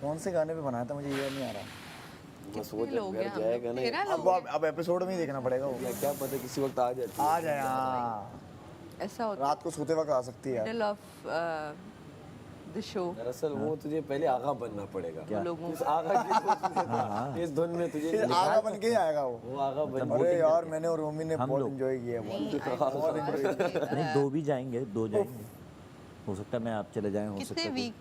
कौन से गाने पे बनाया था मुझे याद नहीं आ रहा। बस वो जब घर जाएगा ना, अब एपिसोड में ही देखना पड़ेगा वो। क्या पता किसी वक्त आ जाती है। आ जाए हाँ, ऐसा होता रात को सोते वक्त आ सकती है यार। Middle of the show. दरअसल वो तुझे पहले आगा बनना पड़ेगा। लोगों इस आगा की सोच में, इस धुन में तुझे आगा बन के ही आएगा वो आगा बन। अरे यार मैंने और रोमी ने बहुत एंजॉय किया है। नहीं, 2 भी जाएंगे, 2 जाएंगे। हो सकता है मैं आप चले जाएं, हो सकता कितने है वीक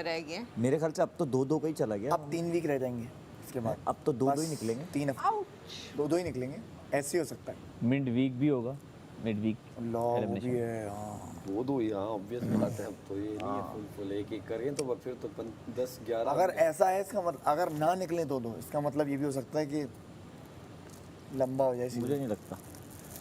रह गए? मेरे ख्याल से अब तो 2-2 का ही चला गया। अब 3 वीक रह जाएंगे इसके बाद। अब तो 2-2 ही निकलेंगे। 3 हफ्ते 2-2 ही निकलेंगे, ऐसे ही हो सकता है। मिड वीक भी होगा, मिड वीक लॉ वो भी है हाँ। दो ही हाँ, ऑब्वियस बात है। अब तो ये नहीं है फुल एक करें तो फिर तो 10-11। अगर ऐसा है इसका मतलब, अगर ना निकले 2-2 इसका मतलब ये भी हो सकता है कि लंबा हो जाए। मुझे नहीं लगता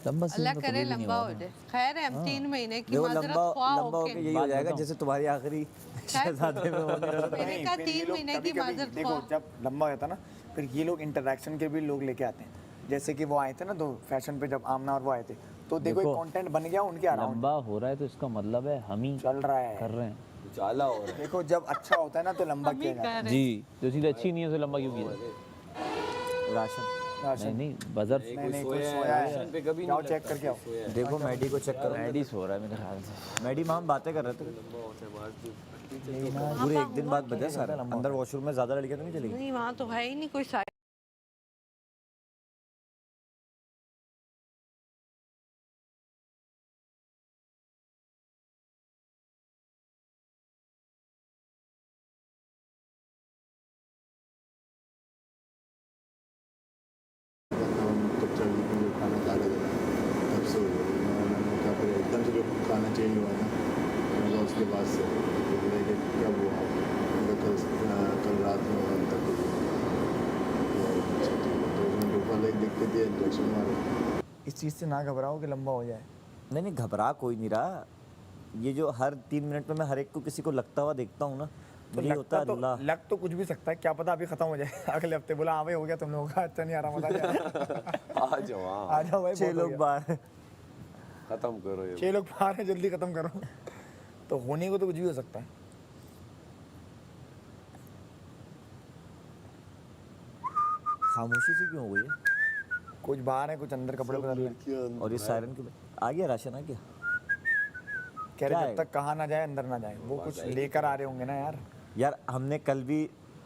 लंबा सीन अल्लाह तो करे कभी भी नहीं लंबा होगा। हो जाए। खैर है, हम 3 महीने की देखो माजरत लंबा ख्वाह लंबा होके। होके यही हो जाएगा जैसे तुम्हारी आखिरी शहजादे में होने रहा था। मैंने कहा 3 महीने की माजरत देखो ख्वाह। जब लंबा होता ना, फिर ये लोग इंटरेक्शन के भी लोग लेके आते हैं। जैसे कि वो आए थे ना 2 फैशन पे, जब आमना और वो आए थे, तो देखो एक कंटेंट बन गया उनके अराउंड। लंबा हो रहा है तो इसका मतलब है हम ही चल रहा है कर रहे हैं उजाला हो रहा है। देखो जब अच्छा होता है ना तो लंबा किया जाता है। जी। जो चीज़ अच्छी नहीं है उसे लंबा क्यों किया? राशन नहीं नहीं, बजर नहीं कोई सोया है पे कभी जाओ चेक करके आओ। देखो मैडी को चेक करो। मैडी सो रहा है मेरे ख्याल से। मैडी मां हम बातें कर रहे थे पूरे 1 दिन बाद बजा सारा। अंदर वॉशरूम में ज्यादा लड़कियां तो नहीं चलेगी। नहीं वहाँ तो है ही नहीं कोई साइड। तब चल जो खाना खा रहे थे तब से मैंने कहा फिर एकदम से जो खाना चेंज हुआ ना, मतलब उसके बाद से कि कब हुआ, मतलब कल रात में हुआ तक तो उसमें दोपहर एक दिक्कत थी, इंजेक्शन मारे। इस चीज़ से ना घबराओ कि लंबा हो जाए। नहीं नहीं, घबरा कोई नहीं रहा। ये जो हर 3 मिनट में मैं हर एक को किसी को लगता हुआ देखता हूँ ना, मुझे होता है अल्लाह। लग तो कुछ भी सकता है, क्या पता अभी खत्म हो जाए अगले हफ्ते। बोला हाँ भाई हो गया तुम लोगों का, अच्छा नहीं आ रहा मजा नहीं आ रहा। आ जाओ हाँ, आ जाओ भाई 6 लोग बाहर। खत्म करो ये। 6 लोग बाहर हैं, जल्दी खत्म करो। तो होने को तो कुछ भी हो सकता है। खामोशी से क्यों हो गई है? कुछ बाहर है, कुछ अंदर कपड़े बदल रहे हैं। और ये सायरन के आ गया राशन आ गया। कह क्या रहे है? जब तक कहा ना जाए अंदर ना जाए। वो कुछ लेकर आ रहे होंगे ना यार। यार हमने कल भी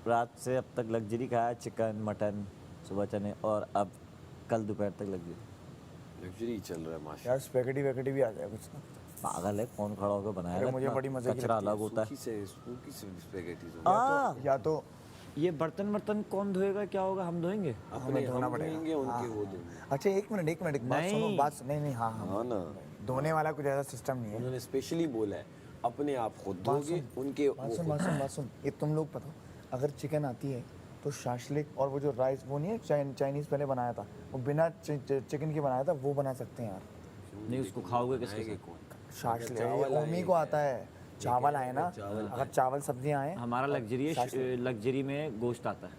रात से अब तक लग्जरी खाया, चिकन मटन सुबह चने, और अब कल दोपहर तक लग्जरी चल रहा है माशा। यार स्पेगेटी वेगेटी भी आ जाए कुछ ना। पागल है कौन खड़ा होकर बनाया अरे है मुझे इतना? बड़ी मजे की कचरा लगती है। अलग होता है। सूखी से स्पेगेटीज या तो ये बर्तन कौन धोएगा? क्या होगा? हम धोएंगे? अपने धोना पड़ेगा, उनके वो देंगे। अच्छा एक मिनट एक बात सुनो, बात नहीं नहीं हाँ हाँ हाँ ना, धोने वाला कुछ ऐसा सिस्टम नहीं है। उन्होंने स्पेशली बोला है अपने आप खुद धोगे, उनके बात सुन ये तुम लोग पता, अगर चिकन आती है तो शाशलिक और वो जो राइस वो नहीं है चाइनीज पहले बनाया था, वो बिना चिकन के बनाया था, वो बना सकते हैं यार। नहीं उसको खाओगे किसके साथ? शाशलिक ओमी को आता है, चावल आए ना, अगर चावल सब्जियां आए। हमारा लग्जरी में गोश्त आता है।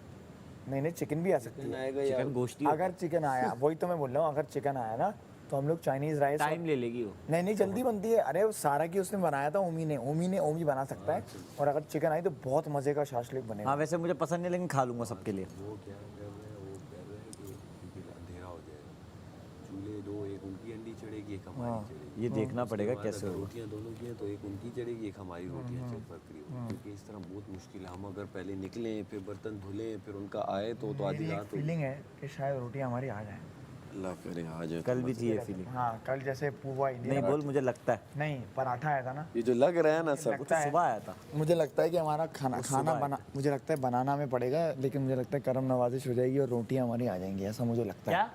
नहीं चिकन भी आ सकती है, चिकन गोश्त ही अगर चिकन आया, वही तो मैं बोल रहा हूँ, अगर चिकन आया ना तो हम लोग चाइनीज राइस टाइम ले लेगी वो। नहीं जल्दी बनती है। अरे वो सारा की उसने बनाया था, ओमी बना सकता है। और अगर चिकन आई तो बहुत मजे का शाशलिक बनेगा। हाँ वैसे मुझे पसंद नहीं लेकिन खा लूंगा सबके लिए। वो क्या कर रहे हैं, वो कह रहे हैं कि अंधेरा हो जाएगा, चूल्हे दो, एक उनकी अंडी चढ़ेगी, एक हमारी चढ़ेगी। ये देखना पड़ेगा कैसे होगा। रोटियां दोनों की हैं तो एक उनकी चढ़ेगी, एक हमारी रोटियां पक रही होगी, क्योंकि इस तरह बहुत मुश्किल है। हम अगर पहले निकलें, फिर बर्तन धुलें, फिर उनका आए तो आधी मेरी एक रात फीलिंग है कि शायद रोटियां हमारी आ जाए। अल्लाह करे आ जाए। कल भी थी ये फीलिंग। हाँ कल जैसे पुआ इडली नहीं बोल, मुझे लगता है। नहीं पराठा आया था ना, ये जो लग रहा है ना सब, वो तो सुबह आया था। मुझे लगता है कि हमारा खाना बना, मुझे लगता है बनाना में पड़ेगा, लेकिन मुझे लगता है करम नवाजिश हो जाएगी और रोटियां हमारी आ जाएंगी, ऐसा मुझे लगता है।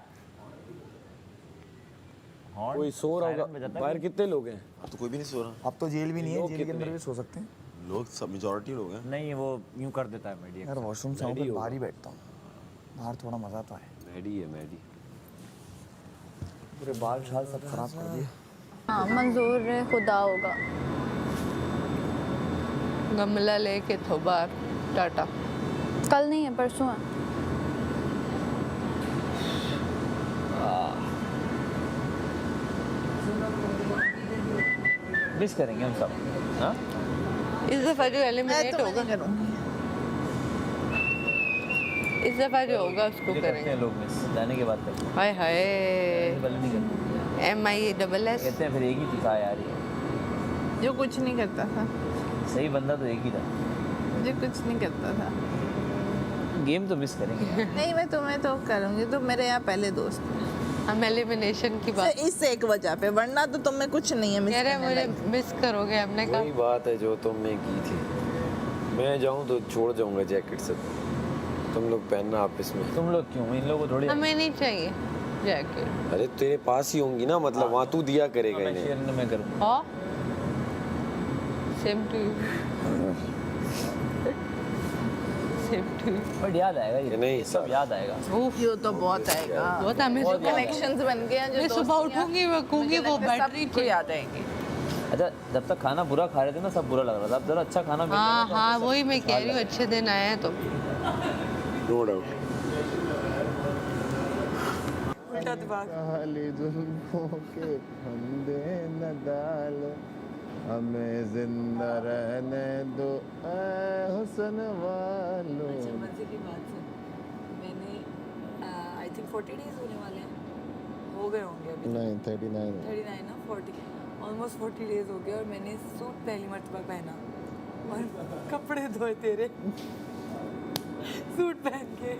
कोई सो रहा होगा बाहर। कितने लोग हैं? अब तो कोई भी नहीं सो रहा, अब तो जेल भी नहीं है, जेल के अंदर भी सो सकते हैं लोग सब मेजॉरिटी लोग हैं। नहीं वो यूं कर देता है मेडिया। यार वॉशरूम से आऊँ बाहर ही बैठता हूँ, बाहर थोड़ा मज़ा तो आए। मैडी है मैडी। पूरे बाल शाल सब खराब कर दिए। हाँ मंजूर खुदा होगा। गमला लेके थो बाहर, टाटा। कल नहीं है, परसों है। मिस करेंगे हम सब। हाँ इस दफा जो एलिमिनेट होगा इस दफा जो होगा उसको ये करते करेंगे। हैं लोग मिस जाने के बाद करते हैं। हाय हाय पहले नहीं करते, MISS कहते हैं फिर एक ही तो था यार ये, जो कुछ नहीं करता था, सही बंदा तो एक ही था। जो कुछ नहीं करता था। गेम तो मिस करेंगे। नहीं, मैं तुम्हें तो करूँगी, तुम मेरे यहाँ पहले दोस्त हो। हम एलिमिनेशन की बात इस एक वजह पे, वरना तो तुम्हें कुछ नहीं है मिस कह रहे करने मुझे लायक। मिस करोगे। हमने वही कहा बात है जो तुमने की थी। मैं जाऊँ तो छोड़ जाऊंगा जैकेट से, तुम लोग पहनना आपस में। तुम लोग क्यों, इन लोगों को थोड़ी हमें नहीं चाहिए जैकेट। अरे तेरे पास ही होंगी ना, मतलब वहाँ तू दिया करेगा मैं इन्हें। शेयर मैं करूँ। हाँ same to you same to you. But याद आएगा ये ये नहीं, सब याद आएगा। ये तो बहुत आएगा, बहुत हमें जो सुबह कनेक्शंस बन गए हैं, जो मैं सुबह दोस्तियां, उठूंगी रखूंगी मुझे वो लगता है बैटरी सबको याद आएंगे। अच्छा, जब तक खाना बुरा खा रहे थे ना सब बुरा लग रहा था, अब जरा अच्छा खाना मिल हाँ रहा है तो हाँ सब वही मैं कह रही हूँ, लग अच्छे दिन आए हैं तो। No doubt. काली जुल्फों के फंदे न डालो, हमें जिंदा रहने दो ऐ हुस्न वालो। मजे की बात है, मैंने आई थिंक 40 डेज होने वाले हैं, हो गए होंगे अभी। नहीं 39 39 ना 40, ऑलमोस्ट 40 डेज हो गए और मैंने सूट पहली मर्तबा पहना और कपड़े धोए तेरे सूट पहन के।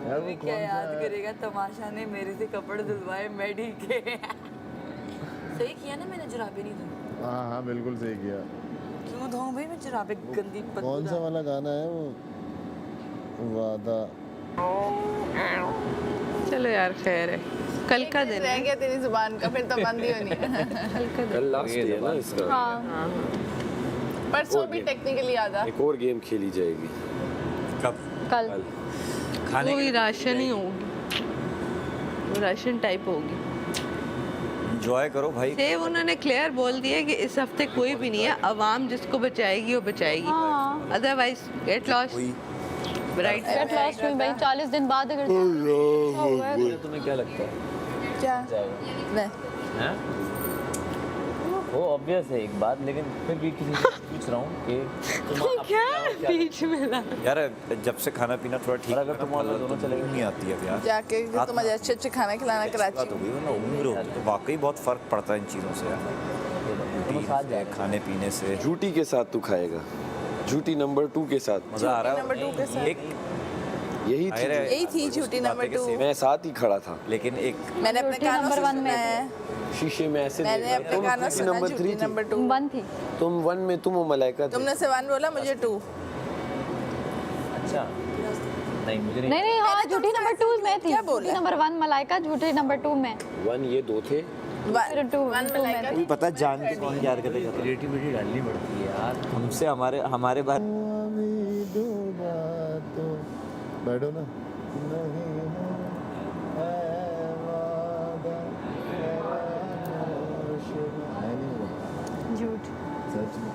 यार वो मुझे क्या याद करेगा, तमाशा ने मेरे से कपड़े धुलवाए मेडी के। सही किया ना मैंने, जुराबे नहीं धोई। हाँ हाँ बिल्कुल सही किया। क्यों धोऊं भाई मैं जुराबे, गंदी कौन सा वाला गाना है वो, वादा? चलो यार खैर है, कल का दिन रह है। गया तेरी जुबान का, फिर तो बंद ही होनी है। कल का दिन कल लास्ट डे है ना इसका। हाँ परसों भी टेक्निकली आधा। एक और गेम खेली जाएगी कब कल कल। खाने वो भी राशन ही होगी, वो राशन टाइप होगी। एंजॉय करो भाई। सेव उन्होंने क्लियर बोल दिया कि इस हफ्ते कोई भी नहीं है, अवाम जिसको बचाएगी वो बचाएगी, हाँ अदरवाइज गेट लॉस्ट कोई राइट। गेट लॉस्ट हुई भाई, 40 दिन बाद अगर तुम्हें क्या लगता है क्या? जाएगा? मैं हैं? वो ऑब्वियस है एक बात, लेकिन फिर भी किसी से पूछ रहा हूँ कि तुम अपने क्या अलावा क्या बीच में ला यार जब से खाना पीना थोड़ा ठीक और अगर तुम और मैं दोनों चले गए? नहीं आती है यार। जाके तुम अच्छे अच्छे खाना खिलाना बात कराची हो गई वरना उम्र होती तो वाकई बहुत फर्क पड़ता है इन चीज़ों से यार, तुम साथ रूटीन जाए से, खाने पीने से। जूटी के साथ तू खाएगा, जूटी नंबर 2 के साथ। मजा आ रहा है। नंबर 2 के साथ। एक यही अरे, थी, यही थी झूठी नंबर 2। मैं साथ ही खड़ा था, लेकिन एक मैंने अपने झूठी कानों नंबर से 1 सुना में है, शीशे में ऐसे मैंने देखा। अपने तुम कानों से सुना नंबर 3 झूठी थी, नंबर 2। 1 थी। तुम 1 में तुम और मलाइका थे। तुमने से 1 बोला, मुझे 2। अच्छा नहीं मुझे नहीं नहीं हाँ, मैंने झूठी तुमसे नंबर 2 में थी। क्या बोला? झूठी नंबर 1 मलाइका, झूठी नंबर 2 में। 1 ये 2 थे। फिर 2 1 में लाइका में। पता जान के कौन यार करेगा। क्रिएटिविटी डालनी पड़ती है यार। हमसे हमारे बारे अभी डूबा तो बैठो ना। नहीं है वादा मेरा होश है नहीं हुआ। झूठ सच में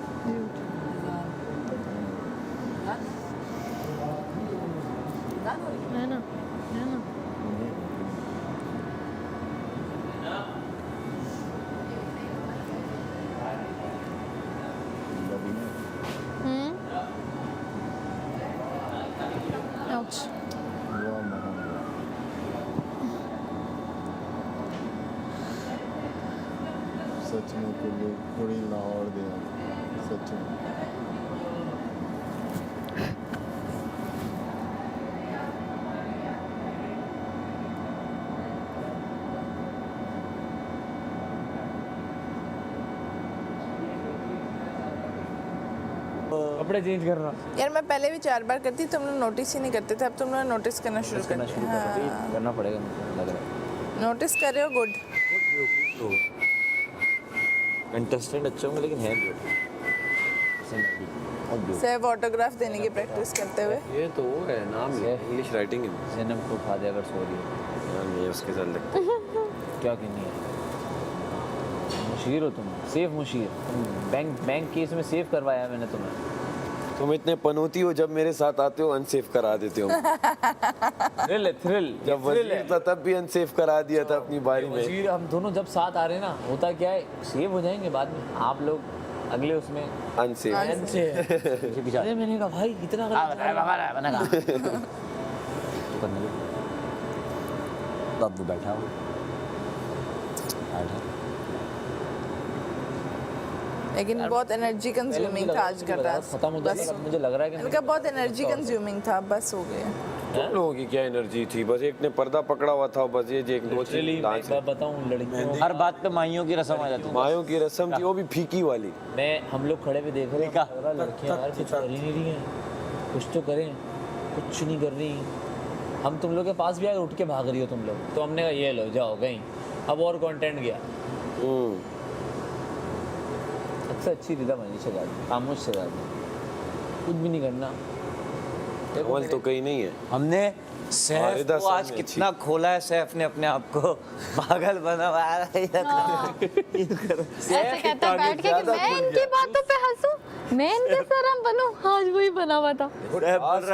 है ना, है ना। आउच। हुआ महंगा। सच में कुड़ी लाहौर दिया, सच में। कपड़े चेंज कर रहा यार मैं पहले भी 4 बार करती, तुम लोग नोटिस ही नहीं करते थे, अब तुम लोग नोटिस करना शुरू कर शुरू कर रहा है। करना पड़ेगा लग रहा है। नोटिस कर रहे हो, गुड। कंटेस्टेंट अच्छे होंगे लेकिन है सेव ऑटोग्राफ देने की प्रैक्टिस करते हुए। ये तो वो है नाम है, इंग्लिश राइटिंग है। जन्म को खा दे अगर सो रही है। यार मैं उसके साथ लगता है। क्या कहनी है? मुशीर हो तुम, सेफ मुशीर। बैंक केस में सेव करवाया मैंने तुम्हें। तुम इतने पनौती हो, जब मेरे साथ आते हो अनसेफ करा देते हो। थ्रिल है थ्रिल। जब वजीर था तब भी अनसेफ करा दिया था अपनी बारी में। वजीर हम दोनों जब साथ आ रहे हैं ना, होता क्या है, सेव हो जाएंगे बाद में। आप लोग अगले उसमें अनसेफ पीछे पीछे अरे मैंने कहा भाई इतना बना कहा तो करने लगे। तो अब वो बैठा हो लेकिन बहुत एनर्जी कंज्यूमिंग था आज का टास्क। खत्म हो जाएगा मुझे लग रहा है कि इनका बहुत एनर्जी कंज्यूमिंग था, बस हो गया। तुम लोगों की क्या एनर्जी थी, बस एक ने पर्दा पकड़ा हुआ था, बस ये एक दो Literally, मैं एक बात बताऊं, लड़कियों हर बात पे माइयों की रस्म आ जाती है। मायों की रस्म थी, वो भी फीकी वाली। मैं हम लोग खड़े हुए देख रहे हैं लड़कियां यार कुछ कर ही नहीं रही हैं, कुछ तो करें, कुछ नहीं कर रही। हम तुम लोग के पास भी आए, उठ के भाग रही हो तुम लोग, तो हमने कहा ये लो जाओ कहीं, अब और कंटेंट गया। सबसे अच्छी रिदा मनीषा जाती, खामोश से जाती, कुछ भी नहीं करना। अमल तो कहीं नहीं है। हमने सैफ को आज कितना खोला है, सैफ ने अपने आप को पागल बना हुआ है। ऐसे कहता है बैठ के कि मैं इनकी बातों पे हंसूं, मैं इनके सरम बनूं, आज वही बना हुआ था।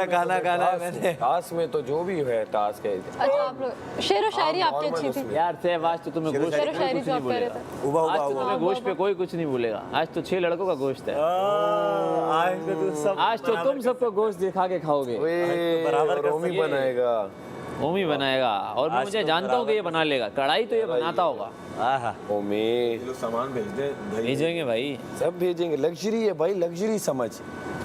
गाना गाना है मैंने। टास्क में तो जो भी है टास्क है। अच्छा आप लोग शेर व शायरी आपकी अच्छी थी यार सेव आज तो तुम्हें गोश्त शेर पे व शायरी कुछ जो नहीं आप कह रहे बोलेगा। थे। आज तो तुम्हें गोश्त पे कोई कुछ नहीं बोलेगा। आज तो 6 लड़कों का गोश्त है। आज तो तुम सबको गोश्त दिखा के खाओगे। बराबर कर रोमी बनाएगा, ओमी बनाएगा, और मैं मुझे जानता हूँ कि ये बना लेगा। कढ़ाई तो ये बनाता होगा। ओमी सामान भेज दे, भेजेंगे भाई, सब भेजेंगे। लग्जरी है भाई, लग्जरी समझ।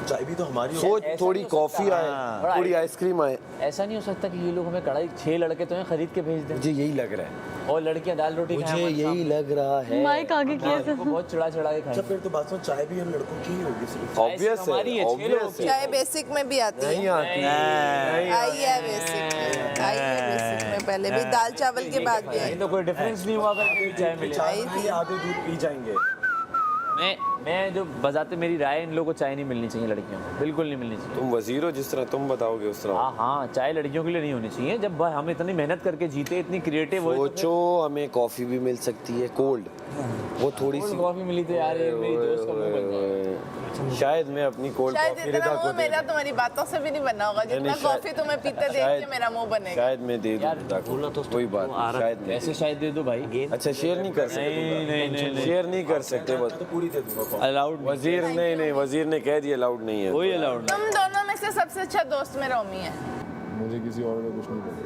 चाय भी तो हमारी सोच थोड़ी कॉफी आए, थोड़ी आइसक्रीम आए। ऐसा नहीं हो सकता कि ये लोग हमें कढ़ाई 6 लड़के तुम्हें खरीद के भेज दें मुझे यही लग रहा है, और लड़कियां दाल रोटी खाएं मुझे हमारे यही लग रहा है। माइक आगे किया सामने। उनको बहुत चिढ़ा चिढ़ा के खाएं। फिर तो बात सुनो, चाय भी हम लड़कों की ही होगी सिर्फ। ऑब्वियस है, हमारी है, 6 लोगों ऑब्वियस की। है। चाय बेसिक में भी आती नहीं है, आती, आई है बेसिक में, आई है बेसिक में, पहले भी दाल चावल के बाद भी आई। नहीं तो कोई डिफरेंस नहीं हुआ अगर चाय मिले। आई थी। आधे दूध पी जाएंगे। मैं जो बजाते मेरी राय, इन लोगों को चाय नहीं मिलनी चाहिए, लड़कियों को बिल्कुल नहीं मिलनी चाहिए। तुम वजीर हो, जिस तरह तुम बताओगे उस तरह। हाँ, चाय लड़कियों के लिए नहीं होनी चाहिए। जब हम इतनी मेहनत करके जीते, इतनी क्रिएटिव हो, सोचो हमें कॉफी भी मिल सकती है कोल्ड, वो थोड़ी सी कॉफी मिली तो यार ये मेरी दोस्त का मुंह बन जाएगा। शायद मैं अपनी कोल्ड शायद कॉफी इतना रिदा को मुंह मेरा तुम्हारी बातों से भी नहीं बनना होगा जितना कॉफी तुम्हें पीते देख के मेरा मुंह बनेगा। शायद मैं दे दूं रिदा को, कोई बात नहीं, शायद मैं ऐसे शायद दे दो भाई। अच्छा शेयर नहीं कर सकते, नहीं शेयर नहीं कर सकते, बस तो पूरी दे दूंगा। अलाउड वजीर नहीं, वजीर ने कह दिया अलाउड नहीं है। कोई अलाउड तुम दोनों में से सबसे अच्छा दोस्त मेरा ओमी है। मुझे किसी और का कुछ नहीं पता।